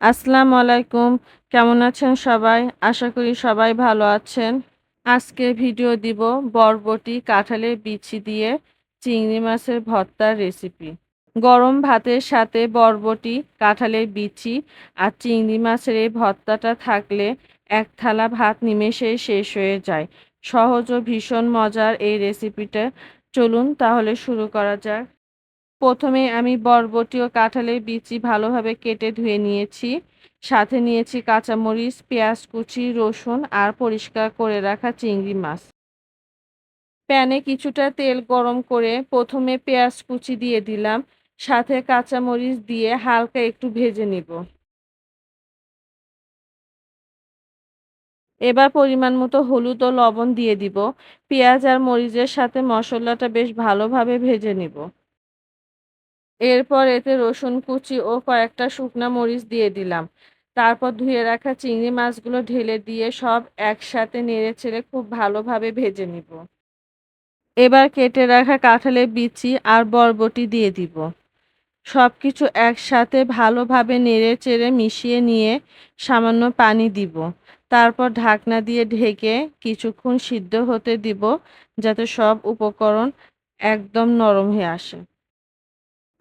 আসসালামু আলাইকুম। কেমন আছেন সবাই? আশা করি সবাই ভালো আছেন। আজকে ভিডিও দিব বরবটি, কাঁঠালের বিচি দিয়ে চিংড়ি মাছের ভর্তার রেসিপি। গরম ভাতের সাথে বরবটি, কাঁঠালের বিচি আর চিংড়ি মাছের এই ভর্তাটা থাকলে এক থালা ভাত নিমেষেই শেষ হয়ে যায়। সহজ ও ভীষণ মজার এই রেসিপিটা চলুন তাহলে শুরু করা যাক। প্রথমে আমি বরবটি ও কাঁঠালের বিচি ভালোভাবে কেটে ধুয়ে নিয়েছি। সাথে নিয়েছি কাঁচামরিচ, পেঁয়াজ কুচি, রসুন আর পরিষ্কার করে রাখা চিংড়ি মাছ। প্যানে কিছুটা তেল গরম করে প্রথমে পেঁয়াজ কুচি দিয়ে দিলাম। সাথে কাঁচামরিচ দিয়ে হালকা একটু ভেজে নিব। এবার পরিমাণ মতো হলুদ ও লবণ দিয়ে দিব। পেঁয়াজ আর মরিচের সাথে মশলাটা বেশ ভালোভাবে ভেজে নিব। এরপর এতে রসুন কুচি ও কয়েকটা শুকনা মরিচ দিয়ে দিলাম। তারপর ধুয়ে রাখা চিংড়ি মাছগুলো ঢেলে দিয়ে সব একসাথে নেড়েচেড়ে খুব ভালোভাবে ভেজে নিব। এবার কেটে রাখা কাঁঠালের বিচি আর বরবটি দিয়ে দিব। সবকিছু একসাথে ভালোভাবে নেড়েচেড়ে মিশিয়ে নিয়ে সামান্য পানি দিব। তারপর ঢাকনা দিয়ে ঢেকে কিছুক্ষণ সিদ্ধ হতে দিব, যাতে সব উপকরণ একদম নরম হয়ে আসে।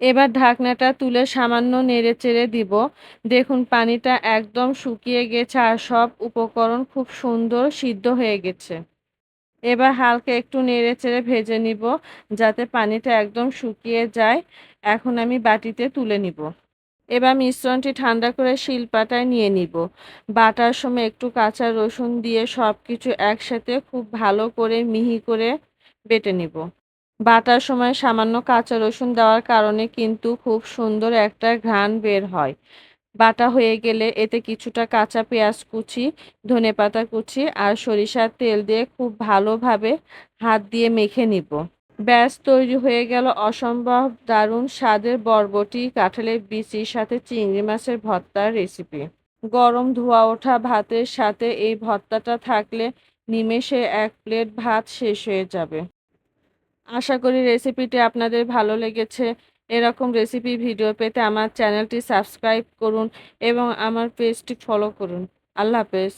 এবার ঢাকনাটা তুলে সামান্য নেড়েচেড়ে দিব। দেখুন পানিটা একদম শুকিয়ে গেছে আর সব উপকরণ খুব সুন্দর সিদ্ধ হয়ে গেছে। এবার হালকা একটু নেড়েচেড়ে ভেজে নিব, যাতে পানিটা একদম শুকিয়ে যায়। এখন আমি বাটিতে তুলে নিব। এবার মিশ্রণটি ঠান্ডা করে শিলপাটায় নিয়ে নিব। বাটার সময় একটু কাঁচা রসুন দিয়ে সবকিছু একসাথে খুব ভালো করে মিহি করে বেটে নিব। বাটার সময় সামান্য কাঁচা রসুন দেওয়ার কারণে কিন্তু খুব সুন্দর একটা ঘ্রাণ বের হয়। বাটা হয়ে গেলে এতে কিছুটা কাঁচা পেঁয়াজ কুচি, ধনেপাতা কুচি আর সরিষার তেল দিয়ে খুব ভালোভাবে হাত দিয়ে মেখে নিব। ব্যাস তৈরি হয়ে গেল অসম্ভব দারুণ স্বাদের বরবটি, কাঁঠালের বিচির সাথে চিংড়ি মাছের ভর্তার রেসিপি। গরম ধোয়া ওঠা ভাতের সাথে এই ভর্তাটা থাকলে নিমেষে এক প্লেট ভাত শেষ হয়ে যাবে। আশা করি রেসিপিটি আপনাদের ভালো লেগেছে। এরকম রেসিপি ভিডিও পেতে আমার চ্যানেলটি সাবস্ক্রাইব করুন এবং আমার পেজটি ফলো করুন। আল্লাহ হাফেজ।